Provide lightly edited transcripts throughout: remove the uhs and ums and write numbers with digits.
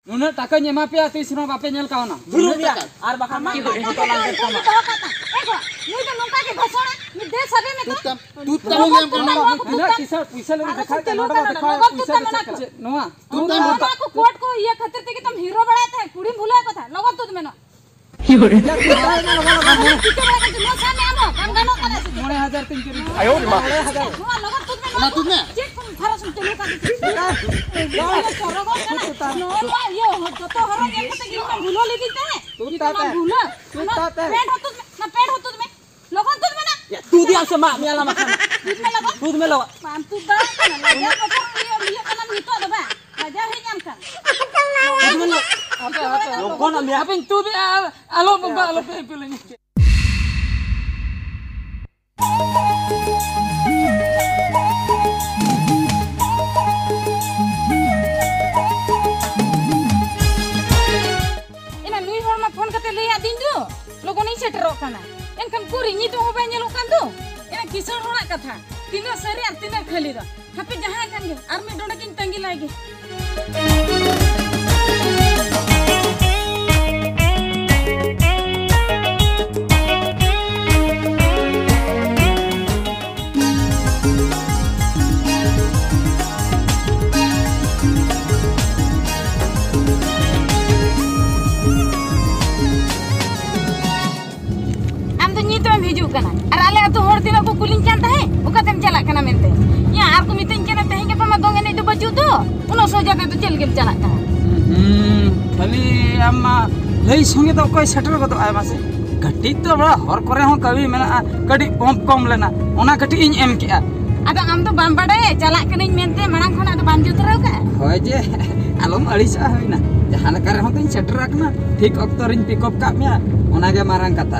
नुना टाका एमा पे तीस रो बापे नेल कावना झुलू बिया आर बाखा मा एको मुई तो नौका के भसोना मी दे सबे में तू तम गेम करना ना किसा पैसा ले देखा के नोट देखा पैसा नोआ तू को कोट को ये खातिर ते कि तुम हीरो बनाए थे कुड़ी भूला कथा लगत तुद में न योरे ठीक है नो सामने आमो काम गानो करे 9000 तीन के आयो मा नो लगत तुद में चेक तुम फरस में चलो का नो ये हो तो हरो गेम ते कि मैं भूलो ली दिते है तू ताते भूला तू ताते पेट हो तुद ना पेट हो तुद में लगन तुद में ना या तू दिया से मा मियाला मा तुद में लगन दूध में लगा पाम तू दा लगा पतो ये कलम हितो दबा राजा है जाम का दूध में लगा लोगों ना मिया अपन तू भी आलो बंबा आलो पे लेनी ina nui hor ma phone kate lei adin do logo nei setero kana enkan kuri ni to hoba nyelo kan do ina kisan hora katha tina sari ar tina khali do hape jaha kan ge ar me donda kin tangi lagi ar ale atu hor tina ko kuling kan tahe oka tem chalak kana mente ya ar ko mitin kana tahe ke pama dong ene do baju do uno soja te to chel gem chalak kana खाली अम्मा लई संगे तो कोई shutter गदो आय मासे कटी तो बड़ा हर करे हो कवि मेना कडी पंप कम लेना ओना कटी इन एम के ada am to bam bade chalak kana mente marang khona do bam jutra ka होय जे आलम अड़िसा होइना जहां लकर हो तिन सेटर रखना ठीक अक्तरिन पिकअप का मिया ओना गे मारंग कथा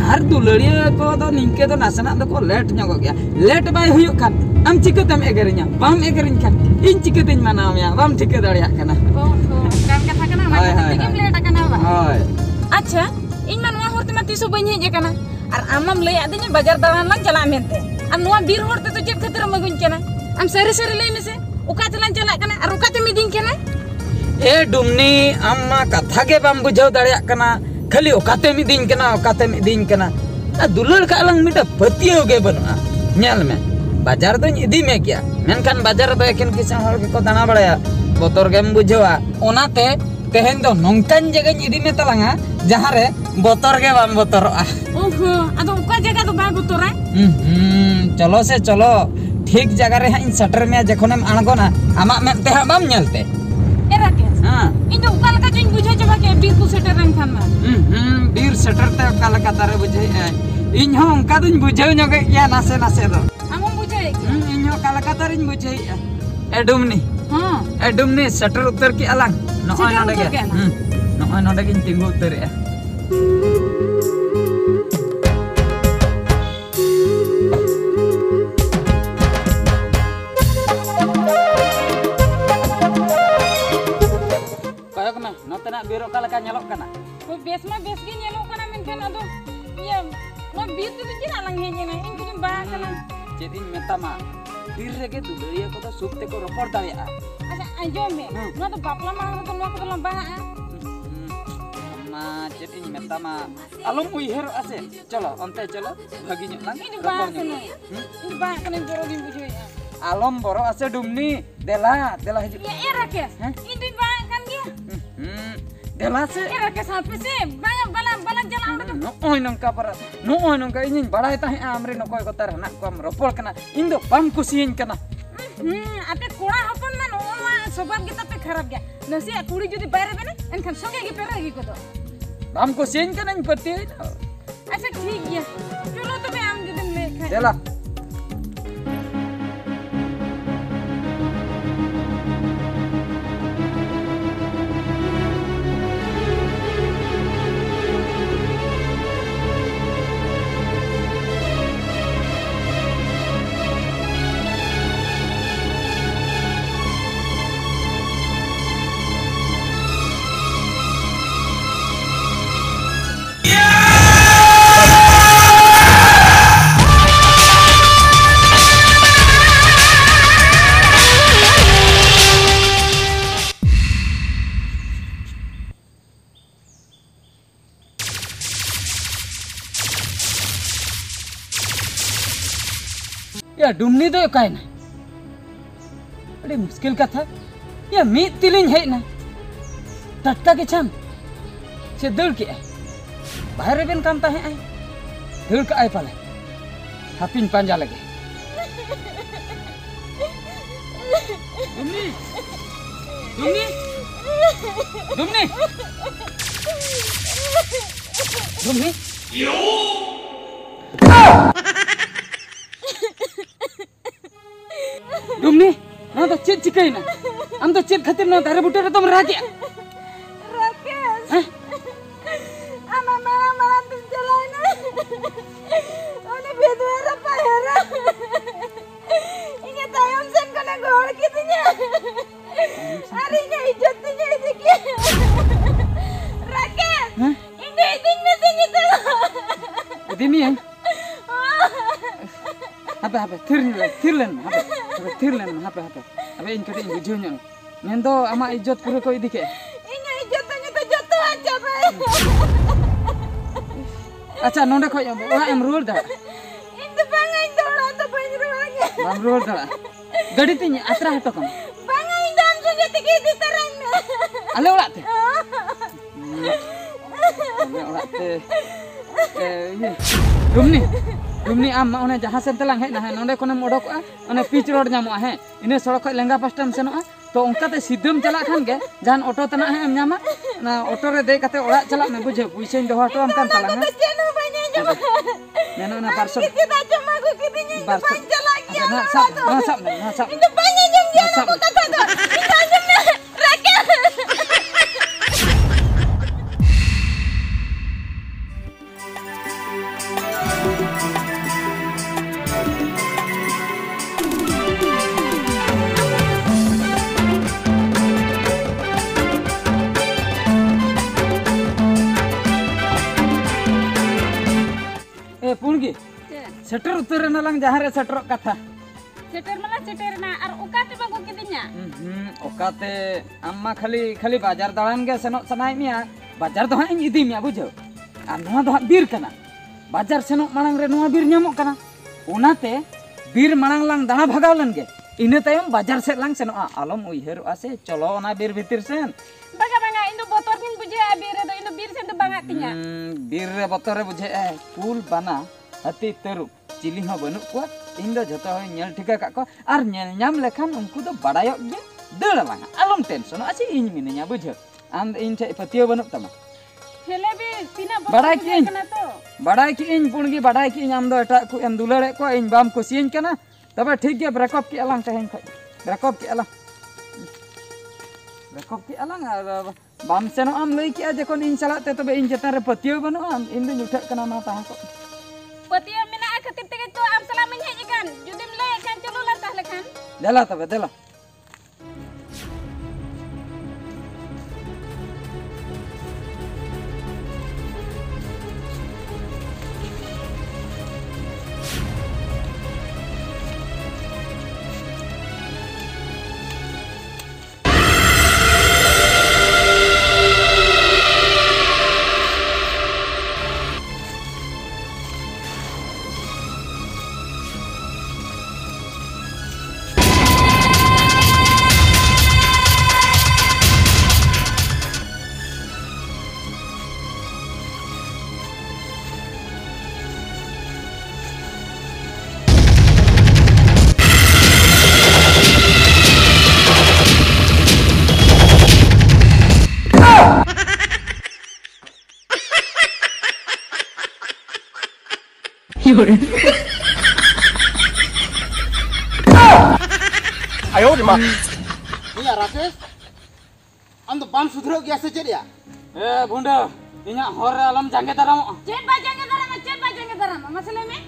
हर दुलड़िया को दो निंके दो नासना दो को लेट ᱧᱚᱜ गया लेट बाय हुयु खान आम चिकतेम एगरिnya bam एगरिन खान इन चिकतेन मानावया bam चिके दड़िया kana oh kan katha kana ma tegem leta kana ba होय acha इन मा नोआ होरते मा तिसो बइन hedge kana ar amam lay adanya बाजार दालान lang chala mente am नोआ बीर होरते तो चेक खतिर मगुन kana am sari sari lay mese oka chalan chala kana ar oka te midin kana ए डुमनी अम्मा कथा के बम बुझाव दड़िया kana खाली ओकाते मिदिन kana दुलड़ का लंग मिटा पतियो गे बनुआ नेल में बाजार दो इदी में क्या मेनखान बाजार दो एकेन किसान हर के को दाना बड़ाया बोतर गेम बुझवा ओनाते तेहेन दो नोंकान जगह इदी में तलांगा जहां रे बोतर के बाम बोतरआ ओहो अदो ओका जगह तो बा बोतरा चलो से चलो ठीक जगह रे इन सटर में जखोनेम अणगोना आमा में ते बाम नेलते एरा के हां इन दो ओका लका जिन बुझे जबा के बीर को सेटर रन खान मा बीर सेटर ते ओका लका तारे बुझे इन हो उनका दुन बुझे नगे या नासे नासे दो आमो बुझे इन हो काला तारिन बुझे एडुमनी हां एडुमनी सेटर उतर की अलंग नोय नोडे गे नोय नोडे गिन तिंगु उतर या नोतना बीरो का लका nyelok kana तो बेस में बेस के nyelok kana मेनखान अदो ये नो बीर तो चिना लंग हेज ना इन कुछ बा kana चेदिन मेतामा बीर रेगे दुलरिया को तो सुखते को रपड़ दाड़िया अच्छा अंजो में नो तो बापला मांग तो नो को लंबा अम्मा चेदिन मेतामा आलम उइहेर आसे चलो अंते चलो भागी ᱧᱚᱜ lang इन बा kana इन बा kana बोरो दिन बुझे आलम बोरो आसे डुमनी देला देला हिजु ये एरा के इन दुई बा kan ge देला से एरा के साथ पे से बला जला नोय नंका पर नोय नंका इन बड़ाय ताहे आमरे नकोय को तार हना को रोपड़ कना इन दो बम कुसियन कना आते कोड़ा हपन मा नोवा स्वभाव के तपे खराब गया नसी कुड़ी जदी बाहर बेना एनखन संगे के पेरा की को तो बम कुसियन कना इन पति अच्छा ठीक गया चलो तो बे आम जदम ले खाए देला या डुमनी दो काई ना अरे मुश्किल कथा या मीत तिलिंग है ना टटका के छम से दल के बाहर बेन काम ता है दल का आई पाले हापिन पांजा लगे डुमनी डुमनी डुमनी डुमनी डुमनी ना तो चेत चिकाई ना हम तो चेत खातिर ना दारे बुटे रे तुम रागे Rakesh ama malam tuh jalan ini beda apa ya ingat ayam sen kena gol gitunya harinya hijaunya itu Rakesh ini itu ini ya apa tirlen apa ini kata ini bujunya mendo ama ijot pura kau ini ke ini hijaunya tuh jatuh aja अच्छा नोंडे खोज वहाँ M road दा इंदु बांगा इंदु ओड़ा तो बंद road balm road दा गड़ी तीन आत्रा है तो कम बांगा इंदु हम सुन जाते कि इधर तरंग अले ओड़ा ते ये डुमनी आम उन्हें जहाँ से तलांग है ना है नोंडे कोने मोड़ो को उन्हें पिच रोड जामो है इन्हें सड़क को लेंगा पास्टम से ना तो उनका ते सिद्धम चला खान के जहां ऑटो तना है हम जामा ना ऑटो रे दे कते ओड़ा चला में बुझे पुइसे दो ऑटो हम कान तलांग नेनो ना parcel kita cuma aku kitinya itu panjang lagi ना सब itu panjang yang dia aku kata tuh itu aja Rakesh पुणगी सेटर उतर ना लंग जहाँ रे सेटर कथा seter malah seter na ar ukate bago kitinya ओकाते अम्मा खाली बाजार दाड़ान के सेनो सनाय मिया बाजार तो हां इदी मिया बुझो आ नोआ दो बीर कना बाजार सेनो मांग रे नोआ बीर ᱧᱟᱢᱚᱜ कना ओनाते बीर मांग लांग दाना भगाव लन गे इने तायम बाजार से लांग सेनो आलम उइहर आसे चलो ओना बीर भीतर Sen banga indo botor kin buje bir do indo bir sen do banga tinya बीर रे बतरे बुझे कुल बना हती तरु चिली हो बनु को इन दो जतो हो नेल ठिका का को आर नेल ᱧᱟᱢ लेखान उनको तो बड़ायो गे दड़ लांग आलम टेंशन आछि इन मिनिया बुझो आम इन ठे पतियो बनु तमा हेले भी तिना बड़ाई की कना तो बड़ाई की इन पुणगी बड़ाई की आम दो एटा को एम दुलड़े को इन बाम कुसियन कना तबे ठीक गे ब्रेकअप की अलांग तहेन ख ब्रेकअप की अलांग बाम सेनो आम लई किया जखन इन चलाते तबे इन जता रे पतियो बनु इन दो उठे कना मा ता को पतिया मेना खातिर तके तो आम सलाम हेज kan जुदिम ले kan चलो ला ताहले kan देला तबे देला Ayo di mana? Iya Rakesh, am तो बाम सुधरो गया से चलिया ए भुंडा इना हर आलम जांगे दराम चेत बाजेंगे दराम मसले में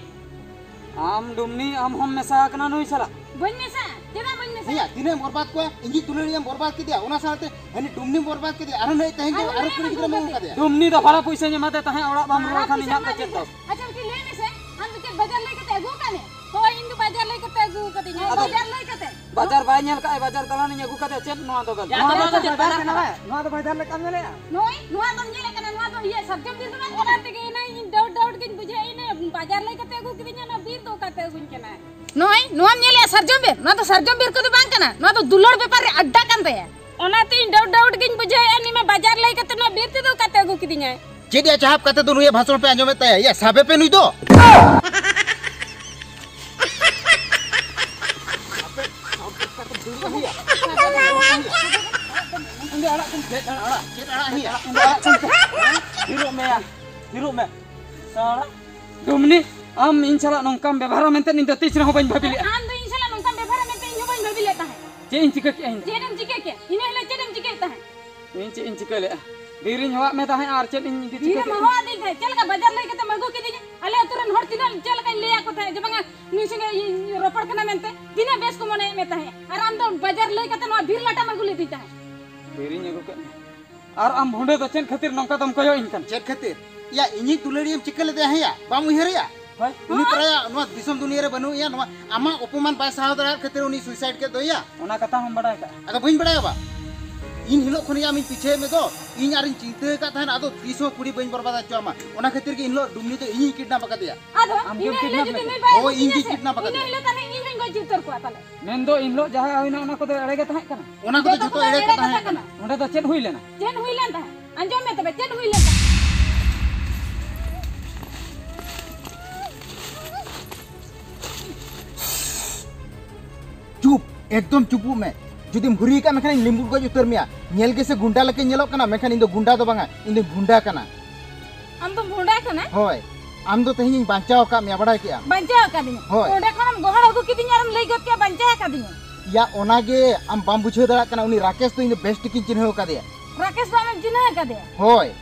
आम डुमनी आम हम मेसा कना नुई सला बन में सा तेरा बन में सा भैया दिने बर्बाद को इंजी तुलड़िया बर्बाद कर दिया उना साथे हनी डुमनी बर्बाद कर दिया अरे नहीं तहें के अरे कुड़ी गिरा में कर दिया डुमनी तो बड़ा पैसा जमाते तहे ओड़ा बाम रो खानी ना के चेत अच्छा कि ले में से हम के बाजार लेके ते अगु काने तो इंदु बाजार लेके ते अगु कते बाजार लेके ते बाजार बाय नेल का बाजार तलानी अगु कते चेत नोआ तो गल नोआ तो बाजार ना नोआ तो बाजार ले काम ले नोआ तो ले कने नोआ तो ये सब्जम दिन में कराते के नहीं डाउट के बुझे इने बाजार लेके ते अगु किदिnya ना बीर तो कते अगु केना नोय नोम नेले सरजम बेर ना तो सरजम बेर को तो बांग कना ना तो दुलड़ व्यापार रे अड्डा कान तया ओनाते डाउट गिन बुझाय अनि मा बाजार लई कते ना बेर ते दो कते अगु किदिnya चेद या चाहब कते तो नुये भाषण पे आंजमे तया या साबे पे नुई दो हिरो में सारा डुमनी आम इंशाला नोंकाम व्यवहार मेंते निंदा तीसरा हो बन भाबिले आम दो इंशाला नोंकाम व्यवहार मेंते इन बन भाबी लेता है जे इन चिका के इन जेडम चिके के इने ले जेडम चिकेता है इन चिका ले बीरिन हवा में ताहे आर चेन इन चिका धीरे महवा दे थे चल का बाजार लई कते मगो के दिने अले तुरन हर तिना चल का ले को थे जे बंगा नुई संगे रोपड़ कना मेंते दिने बेस को मने में ताहे और आम दो बाजार लई कते नो भीर लाटा मगु ले दीता है बीरिन एगो के और आम भुंडे तो चेन खातिर नोंका दम कयो इनकन चेक खातिर या इनी दुलड़ियम चिकल दे है या बाम उहरिया भाई उनी प्राया नो दिसम दुनिया रे बनु या नो आमा अपमान बाय साहा दरा खातिर उनी सुसाइड के दोया ओना कथा हम बड़ाय का अदा बइन बड़ाया बा इन हिलो खनिया मी पीछे में दो इन आरिन चिंता का था ना तो 300 कुड़ी बइन बर्बाद आचो ओना खातिर के इनलो डुमनी तो इनी किडनैप का दिया आदो इने ले जदी नहीं बाय ओ इनकी किडनैप का इने ले तने इन गो जीतर को ताले मेन दो इन लो जहां आइना ओना को एड़े के ताहे कना ओना को जतो एड़े का था कना ओंडे तो चेन हुई लेना चेन हुई लेन था अंजो में तबे चेन हुई लेन था चुप एकदम चुपू में जुदिम घुरी का मेखान लिंबू गज उतर मिया नेल के से गुंडा लके नेलो कना मेखान इन दो गुंडा दो बांगा इन दो गुंडा कना हम तो भुंडा कना होय आम दो तेहिं बांचाव का मिया बड़ाय के बंचा का दिन होय। ओडे खनम गोहड़ अगु किदिन यारम लई गत के बंचा का दिन या ओनागे आम बाम बुझे दड़ा कना उनी राकेश तो इन बेस्ट किन चिन्ह का दिया राकेश बाम जिना का दे होय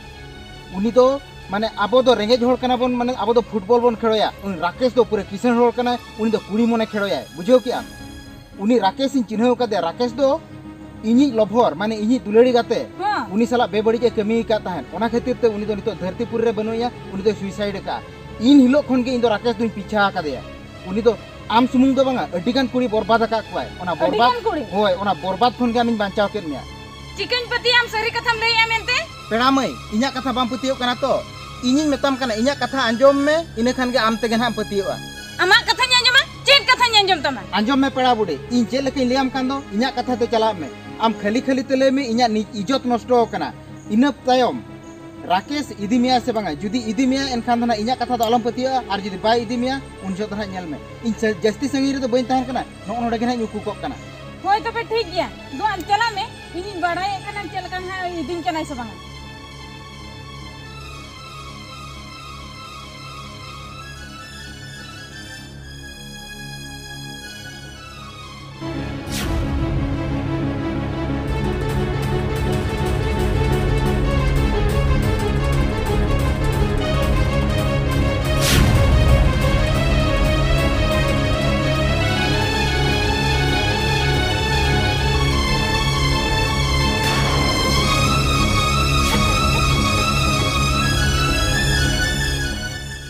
उनी तो माने आबो दो रेंगेज होड़ कना बोन माने आबो दो फुटबॉल बोन खेलोया उन राकेश तो पूरे किसान होड़ कना उनी तो कुड़ी मने खेलोया बुझो कि आम उनी राकेश इन चिन्ह का दे राकेश दो इनी लभर माने इनी दुलड़ी गाते हां उनी साला बेबड़ी के कमी का ताहन ओना खातिर ते उनी तो नितो धरतीपुर रे बनुया उनी तो सुसाइड का इन हिलो खन के इन दो राकेश दुन पीछा का दिया उनी तो आम सुमुंग दो बांगा अडिगान कुड़ी बर्बाद का क्वाय ओना बर्बाद होय ओना बर्बाद खन के आमिन बांचाव के मिया चिकन पति आम सरी कथम लई आमेनते पेड़ा मई इन्या कथा बाम पतियो कना तो इनिन मेताम कना इन्या कथा अंजोम में इने खान के आम तेगे हम पतियोआ अमा कथा न्याजमा चेन कथा न्याजम तमा अंजोम में पेड़ा बुडी इन जे लेके लियाम कान दो इन्या कथा ते चला में आम खाली खाली तले में इन्या इज्जत नष्ट कना इना तायम राकेश इदी मिया से बांगा जुदी इदी मिया एनखान दना इन्या कथा तो अलम पतियोआ आर जुदी बाय इदी मिया उन जो तरह नेल में इन जस्ती संगी रे तो बइन ताहन कना नो नोडे के ना नुकु को कना होय तो पे ठीक गया दो आम चला में इनी बड़ाई कना चल कन है दिन कना से बांगा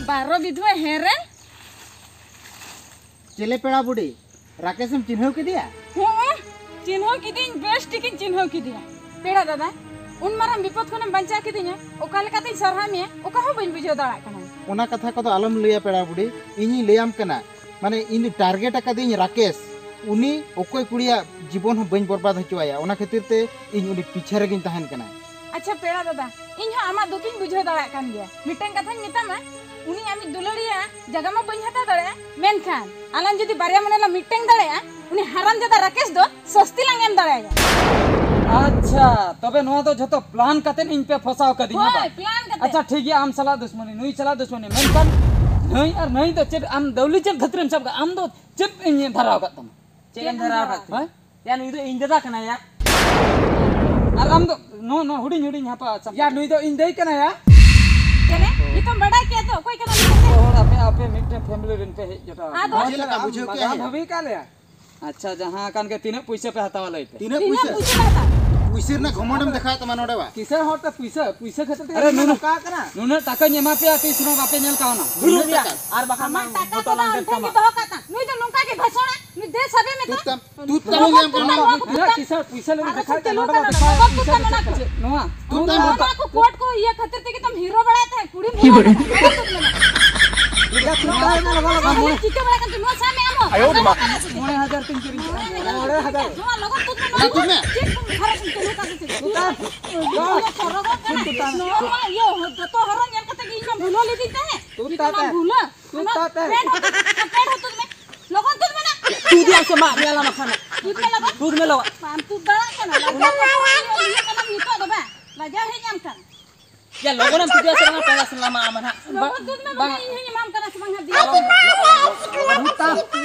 बारो विधवा हेरे चले पेड़ा बुडी राकेश हम चिन्ह के दिया हो चिन्हो की दिन बेस्ट की चिन्हो की दिया पेड़ा दादा उन मारम विपद कोने बंचा के दिया ओका लेका ते सरहा में ओका हो बइन बुझो दाड़ा कना ओना कथा को तो आलम लिया पेड़ा बुडी इनी लेयाम कना माने इन टारगेट का दिन राकेश उनी ओकोय कुड़िया जीवन हो बइन बर्बाद होचवाया ओना खातिर ते इन उनी पीछे रे गिन तहन कना अच्छा पेड़ा दादा इन हा आमा दुकिन बुझो दाड़ा कान गया मिटन कथा मितामा उनी आमी दुलड़िया जगह में बइन हता दाड़ा मेनखान आलम जदी बारिया मनेला मिटन दाड़ा उनी हराम जदा राकेश दो सस्ती लांग एम दाड़ा अच्छा तबे नोआ तो जतो प्लान कते इन पे फसाव क दिया बा प्लान कते अच्छा ठीक है आम सला दुश्मनी नुई सला दुश्मनी मेनकान नहीं और नहीं तो चेत आम दौली चेत खतरम सब आम दो चेत इन धराव का तुम चेत धराव का हां या नुई तो इन ददा कना या और आम दो नो नो हुडी हुडी यहां पर या नुई तो इन दई कना या चले ये तो बड़ा क्या तो कोई कना और आपे आपे मिटे फैमिली रेन पे जटा बुझे लगा बुझे के है भवी का ले अच्छा जहां कान के तीन पैसे पे हतावा लइते तीने पूछे पैसे लगा पुइसिर ना घमंडम देखा त मानोडे बा किसे होत पैसे खतते अरे नुनु का कना नुनु टाका ᱧᱮᱢᱟ पे आती सुनो बापे ᱧᱮल कावना नुनु या आर बाखा हमार टाका तो ना अंते की तो काता नुई तो नुका के भसोना नु दे सबे में तो तू तम लेम करना किसे पैसे ले दिखा के नो नोडा दिखा नोआ तू तम को कोर्ट को ये खतर थे कि तुम हीरो बनाए थे कुड़ी मुंह चिका बड़ा kan semua sama amo. Ayo, Mak. 9,000 tin kirim. 9,000. Semua logon tut Tut me. harus tulu ka tu. Tutan. Yo sorogo kana. No yo to horon yang kata gi nam bhulo le dita hai. Tutan bhulo. Tutan. Pet ho tut me. Logon tut mana? Tut yang sama mela makan. Tut me logon. Tut melo. Pam tut bala kana. Logon kana itu do ba. Lajar he nyam kan. Ya logon am tujuh sama pengas selama aman ha. Logon tut me bang he nyam kana semang hadi.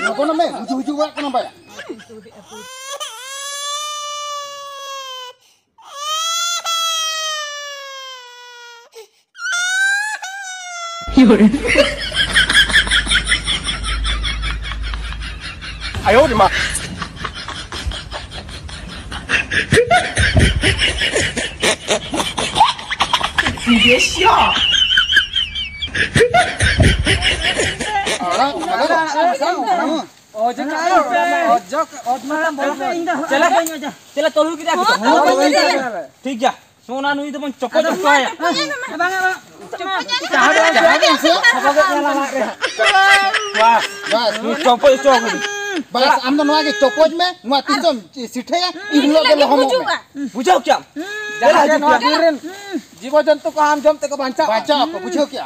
Logo me uju wa kana ba. Ayo di mak. चला तोलू की ठीक जा सोना नुई तो choco choco है choco choco बस आम नोआ के चोकोज में नोआ तिसम सिठया इगलो के लहम में बुझाओ क्या जीव जंतु को हम जमते को बचा बचा को बुझो क्या